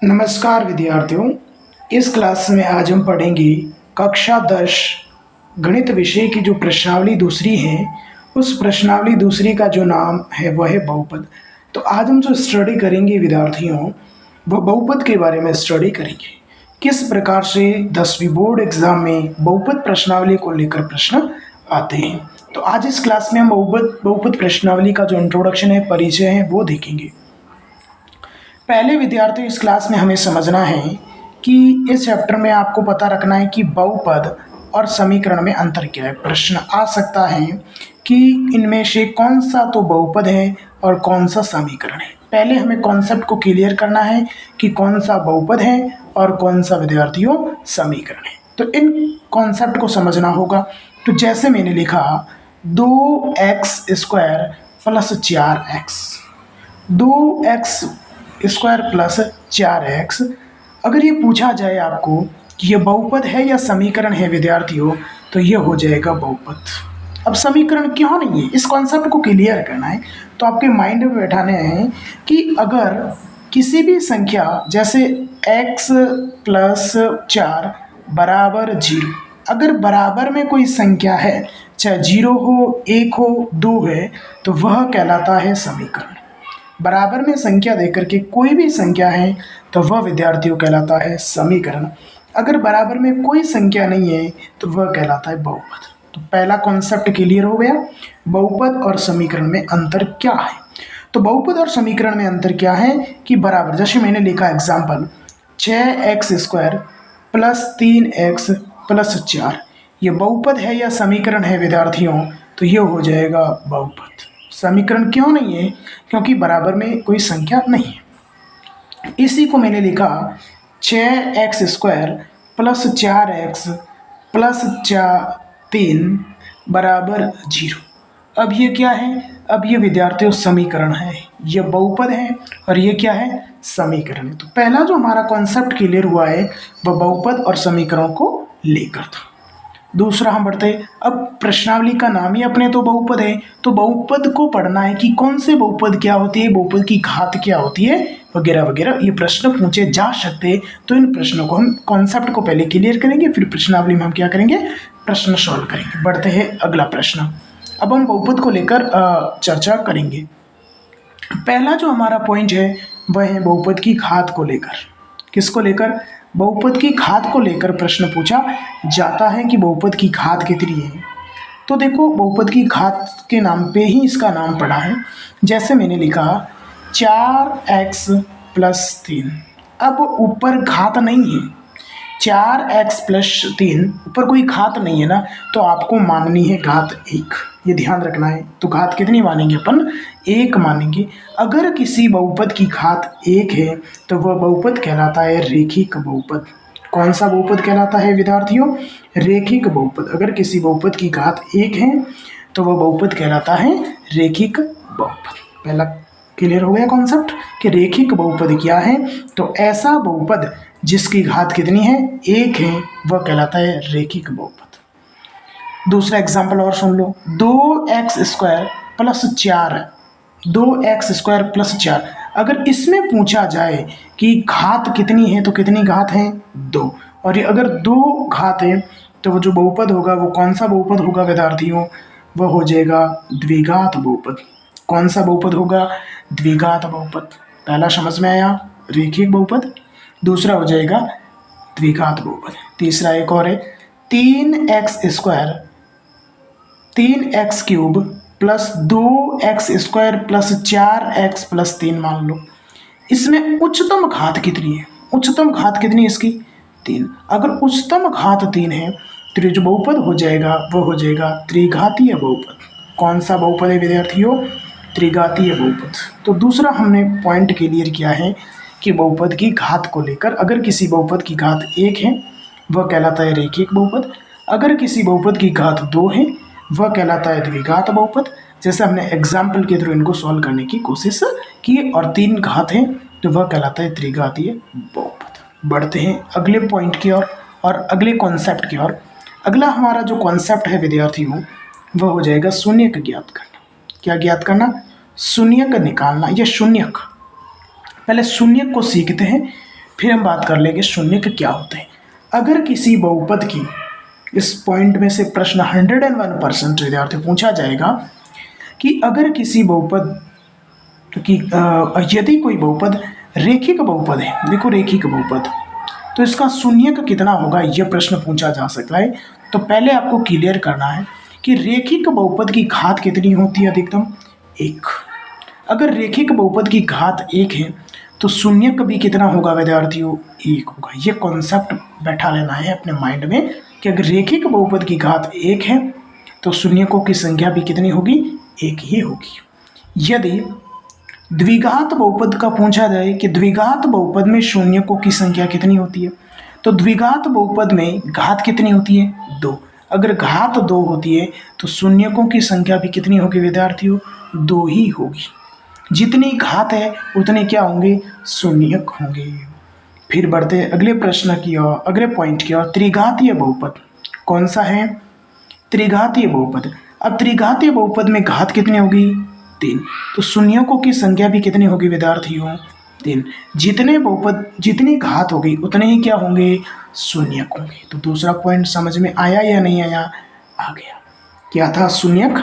नमस्कार विद्यार्थियों। इस क्लास में आज हम पढ़ेंगे कक्षा 10 गणित विषय की जो प्रश्नावली दूसरी है, उस प्रश्नावली दूसरी का जो नाम है वह है बहुपद। तो आज हम जो स्टडी करेंगे विद्यार्थियों, वह बहुपद के बारे में स्टडी करेंगे। किस प्रकार से 10वीं बोर्ड एग्जाम में बहुपद प्रश्नावली को लेकर प्रश्न आते हैं। तो आज इस क्लास में हम बहुपद प्रश्नावली का जो इंट्रोडक्शन है, परिचय है, वो देखेंगे। पहले विद्यार्थियों, इस क्लास में हमें समझना है कि इस चैप्टर में आपको पता रखना है कि बहुपद और समीकरण में अंतर क्या है। प्रश्न आ सकता है कि इनमें से कौन सा तो बहुपद है और कौन सा समीकरण है। पहले हमें कॉन्सेप्ट को क्लियर करना है कि कौन सा बहुपद है और कौन सा विद्यार्थियों समीकरण है। तो इन कॉन्सेप्ट को समझना होगा। तो जैसे मैंने लिखा 2x² plus 4x, 2x² plus 4x, अगर ये पूछा जाए आपको कि ये बहुपद है या समीकरण है विद्यार्थियों, तो ये हो जाएगा बहुपद। अब समीकरण क्यों नहीं है, इस कॉन्सेप्ट को क्लियर करना है। तो आपके माइंड में बैठाने हैं कि अगर किसी भी संख्या जैसे x प्लस 4 बराबर 0, अगर बराबर में कोई संख्या है, चाहे 0 हो, 1 हो, 2 है, तो वह कहलाता है समीकरण। बराबर में संख्या देकर के कोई भी संख्या है तो वह विद्यार्थियों कहलाता है समीकरण। अगर बराबर में कोई संख्या नहीं है तो वह कहलाता है बहुपद। तो पहला कॉन्सेप्ट क्लियर हो गया। बहुपद और समीकरण में अंतर क्या है। तो बहुपद और समीकरण में अंतर क्या है कि बराबर, जैसे मैंने लिखा example 6x² plus 3x plus 4, ये बहुपद है या समीकरण है विद्यार्थियों, तो ये हो जाएगा बहुपद। समीकरण क्यों नहीं है, क्योंकि बराबर में कोई संख्या नहीं है। इसी को मैंने लिखा 6x² प्लस 4x प्लस 3 बराबर 0। अब ये क्या है, अब ये विद्यार्थियों समीकरण है, ये बहुपद है और ये क्या है, समीकरण है। तो पहला जो हमारा कॉन्सेप्ट क्लियर हुआ है वह बहुपद और समीकरणों को लेकर था। दूसरा हम बढ़ते हैं। अब प्रश्नावली का नाम ही अपने तो बहुपद है, तो बहुपद को पढ़ना है कि कौन से बहुपद क्या होती है, बहुपद की घात क्या होती है, वगैरह वगैरह। ये प्रश्न पूछे जा सकते हैं। तो इन प्रश्नों को हम कॉन्सेप्ट को पहले क्लियर करेंगे, फिर प्रश्नावली में हम क्या करेंगे, प्रश्न सॉल्व करेंगे। बढ़ते हैं अगला प्रश्न। अब हम बहुपद को लेकर चर्चा करेंगे। पहला जो हमारा पॉइंट है वह है बहुपद की घात को लेकर। किसको लेकर, बहुपद की घात को लेकर प्रश्न पूछा जाता है कि बहुपद की घात कितनी है। तो देखो, बहुपद की घात के नाम पे ही इसका नाम पड़ा है। जैसे मैंने लिखा 4x प्लस 3, अब ऊपर घात नहीं है, 4x प्लस 3 ऊपर कोई घात नहीं है ना, तो आपको माननी है घात 1, ये ध्यान रखना है। तो घात कितनी मानेंगे अपन, 1 मानेंगे। अगर किसी बहुपद की घात 1 है तो वह बहुपद कहलाता है रेखिक बहुपद। कौन सा बहुपद कहलाता है विद्यार्थियों, रेखिक बहुपद। अगर किसी बहुपद की घात 1 है तो वह बहुपद कहलाता है रेखिक बहुपद। पहला क्लियर हो गया कॉन्सेप्ट कि रेखिक बहुपद क्या है। तो ऐसा बहुपद जिसकी घात कितनी है, 1 है, वह कहलाता है रेखिक बहुपद। दूसरा एग्जाम्पल और सुन लो, 2x² प्लस 4, 2x² प्लस 4, अगर इसमें पूछा जाए कि घात कितनी है, तो कितनी घात है, 2। और ये अगर 2 घात है तो वो जो बहुपद होगा वो कौन सा बहुपद होगा विद्यार्थियों, वह हो जाएगा द्विघात बहुपद। कौन सा बहुपद होगा, द्विघात बहुपद। पहला समझ में आया, रेखिक बहुपद। दूसरा हो जाएगा द्विघात बहुपद। तीसरा एक और है 3x² 3x³ plus 2x² plus 4x plus 3 मान लो। इसमें उच्चतम घात कितनी है, उच्चतम घात कितनी है इसकी, 3। अगर उच्चतम घात 3 है तो ये जो बहुपद हो जाएगा वो हो जाएगा त्रिघातीय बहुपद। कौन सा बहुपद है विद्यार्थियों, त्रिघातीय बहुपद। तो दूसरा हमने पॉइंट क्लियर किया है कि बहुपद की घात को लेकर, अगर किसी बहुपद की घात 1 है वह कहलाता है रेखिक बहुपद। अगर किसी बहुपद की घात 2 है वह कहलाता है द्विघात बहुपद। जैसे हमने एग्जाम्पल के थ्रू इनको सॉल्व करने की कोशिश की, और 3 घात है तो वह कहलाता है त्रिघातीय बहुपद। बढ़ते हैं अगले पॉइंट की ओर और अगले कॉन्सेप्ट की ओर। अगला हमारा जो कॉन्सेप्ट है विद्यार्थियों, वह हो जाएगा शून्यक ज्ञात करना। क्या ज्ञात करना, शून्यक निकालना या शून्यक। पहले शून्यक को सीखते हैं, फिर हम बात कर लेंगे शून्यक क्या होते हैं। अगर किसी बहुपद की, इस पॉइंट में से प्रश्न 101% विद्यार्थी पूछा जाएगा कि अगर किसी बहुपद की यदि कोई बहुपद रेखिक बहुपद है, देखो रेखिक बहुपद, तो इसका शून्यक कितना होगा, यह प्रश्न पूछा जा सकता है। तो पहले आपको क्लियर करना है कि रेखिक बहुपद की घात कितनी होती है, अधिकतम 1। अगर रेखिक बहुपद की घात 1 है तो शून्यक भी कितना होगा विद्यार्थियों, 1 होगा। ये कॉन्सेप्ट बैठा लेना है अपने माइंड में कि अगर रेखिक बहुपद की घात 1 है तो शून्यकों की संख्या भी कितनी होगी, 1 ही होगी। यदि द्विघात बहुपद का पूछा जाए कि द्विघात बहुपद में शून्यकों की संख्या कितनी होती है, तो द्विघात बहुपद में घात कितनी होती है, 2। अगर घात 2 होती है तो शून्यकों की संख्या भी कितनी होगी विद्यार्थियों, 2 ही होगी। जितनी घात है उतने क्या होंगे, शून्यक होंगे। फिर बढ़ते हैं अगले प्रश्न की ओर, अगले पॉइंट की ओर। त्रिघातीय बहुपद कौन सा है, त्रिघातीय बहुपद। अब त्रिघातीय बहुपद में घात कितनी होगी, 3। तो शून्यकों की संख्या भी कितनी होगी विद्यार्थियों, 3। जितनी घात होगी उतने ही क्या होंगे, शून्यक होंगे। तो दूसरा पॉइंट समझ में आया या नहीं आया, आ गया। क्या था, शून्यक,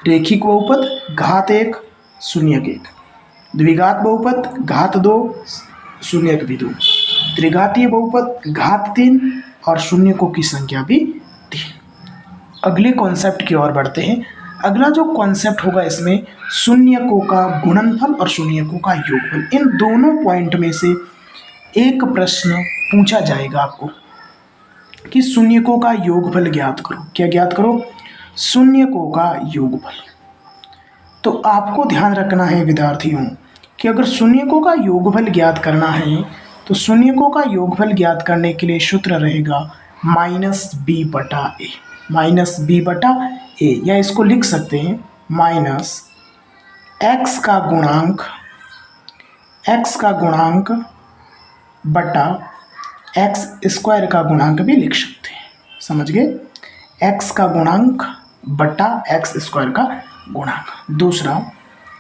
रेखिक बहुपद घात 1 शून्यक 1, द्विघात बहुपद घात 2 शून्यक भी 2, त्रिघातीय बहुपद घात 3 और शून्यकों की संख्या भी 3। अगले कॉन्सेप्ट की ओर बढ़ते हैं। अगला जो कॉन्सेप्ट होगा इसमें शून्यकों का गुणनफल और शून्यकों का योगफल, इन दोनों पॉइंट में से एक प्रश्न पूछा जाएगा आपको कि शून्यकों का योगफल ज्ञात करो। क्या ज्ञात करो, शून्यकों का योगफल। तो आपको ध्यान रखना है विद्यार्थियों कि अगर शून्यकों का योगफल ज्ञात करना है तो शून्यकों का योगफल ज्ञात करने के लिए सूत्र रहेगा -b/a, -b/a, या इसको लिख सकते हैं -x का गुणांक बटा x² का गुणांक भी लिख सकते हैं। समझ गए, x का गुणांक बटा x² का गुणांक। दूसरा,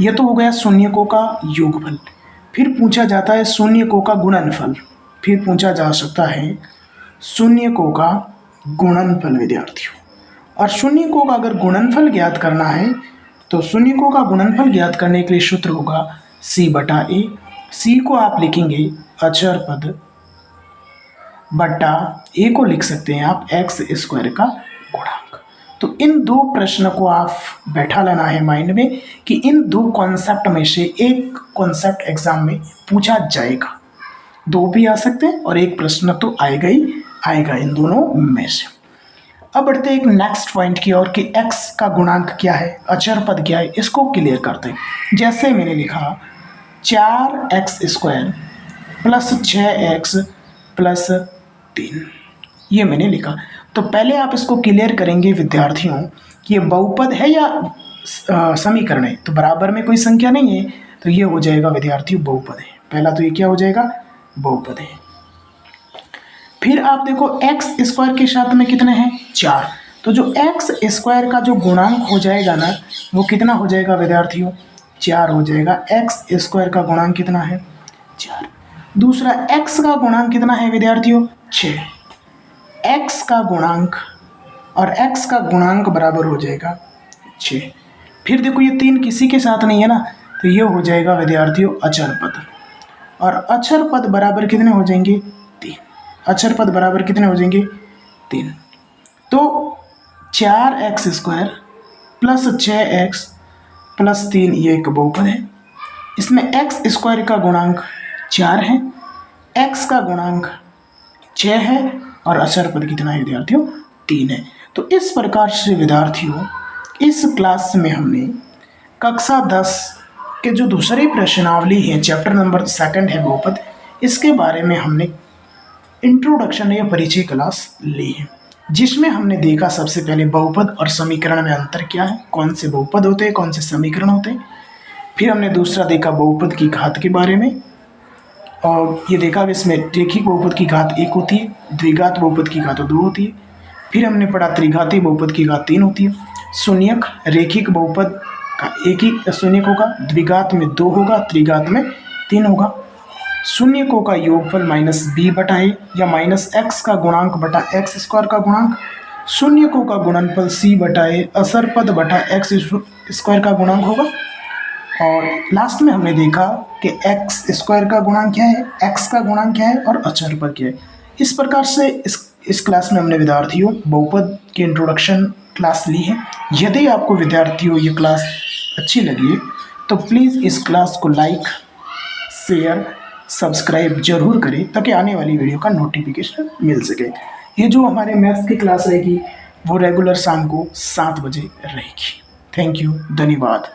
यह तो हो गया शून्यकों का योगफल। फिर पूछा जाता है शून्यकों का गुणनफल। फिर पूछा जा सकता है शून्यकों का गुणनफल विद्यार्थियों। और शून्यकों का अगर गुणनफल ज्ञात करना है तो शून्यकों का गुणनफल ज्ञात करने के लिए सूत्र होगा c/a। c को आप लिखेंगे अचर पद बटा a को लिख सकते हैं आप x² का गुणांक। तो इन दो प्रश्न को आप बैठा लेना है माइंड में कि इन दो कॉन्सेप्ट में से एक कॉन्सेप्ट एग्जाम में पूछा जाएगा। 2 भी आ सकते हैं और एक प्रश्न तो आएगा ही आएगा इन दोनों में से। अब बढ़ते हैं एक नेक्स्ट पॉइंट की ओर कि x का गुणांक क्या है, अचर पद क्या है, इसको क्लियर करते हैं। जैसे मैंने लिखा 4x² + 6x + 3, ये मैंने लिखा। तो पहले आप इसको क्लियर करेंगे विद्यार्थियों कि ये बहुपद है या समीकरण है। तो बराबर में कोई संख्या नहीं है तो ये हो जाएगा विद्यार्थियों बहुपद है। पहला तो ये क्या हो जाएगा, बहुपद है। फिर आप देखो x² के साथ में कितने हैं, 4। तो जो x² का जो गुणांक हो जाएगा ना वो कितना हो जाएगा विद्यार्थियों, 4 हो जाएगा। x² का गुणांक कितना है, 4। दूसरा x का गुणांक कितना है विद्यार्थियों, 6। x का गुणांक और x का गुणांक बराबर हो जाएगा 6। फिर देखो ये 3 किसी के साथ नहीं है ना तो ये हो जाएगा विद्यार्थियों अचर पद। और अचर पद बराबर कितने हो जाएंगे, 3। अचर पद बराबर कितने हो जाएंगे, 3। तो 4x² + 6x + 3 ये एक बहुपद है। इसमें x² का गुणांक 4 है, x का गुणांक 6 है और अचर पद कितना है विद्यार्थियों, 3 है। तो इस प्रकार से विद्यार्थियों इस क्लास में हमने कक्षा 10 के जो दूसरी प्रश्नावली है, चैप्टर नंबर 2 है बहुपद, इसके बारे में हमने इंट्रोडक्शन या परिचय क्लास ली है, जिसमें हमने देखा सबसे पहले बहुपद और समीकरण में अंतर क्या है, कौन से बहुपद होते हैं, कौन से समीकरण होते हैं। फिर हमने दूसरा देखा बहुपद की घात के बारे में, और ये देखा इसमें रेखिक बहुपद की घात 1 होती है, द्विघात बहुपद की घात 2 होती है। फिर हमने पढ़ा त्रिघाती बहुपद की घात 3 होती है। शून्यक रेखिक बहुपद का एक ही शून्यक होगा, द्विघात में 2 होगा, त्रिघात में 3 होगा। शून्य को का योगफल माइनस बी बटा ए या माइनस एक्स का गुणांक बटा एक्स स्क्वायर का गुणांक, शून्य को का गुणनफल सी बटा ए असर पद बटा एक्स स्क्वायर का गुणांक होगा। और लास्ट में हमने देखा कि एक्स स्क्वायर का गुणांक क्या है, एक्स का गुणांक क्या है और अचर पद क्या है। इस प्रकार से इस क्लास में हमने विद्यार्थियों बहुपद की इंट्रोडक्शन क्लास ली है। यदि आपको विद्यार्थियों ये क्लास अच्छी लगी तो प्लीज़ इस क्लास को लाइक, शेयर, सब्सक्राइब जरूर करें ताकि आने वाली वीडियो का नोटिफिकेशन मिल सके। ये जो हमारे मैथ्स की क्लास रहेगी वो रेगुलर शाम को 7 बजे रहेगी। थैंक यू, धन्यवाद।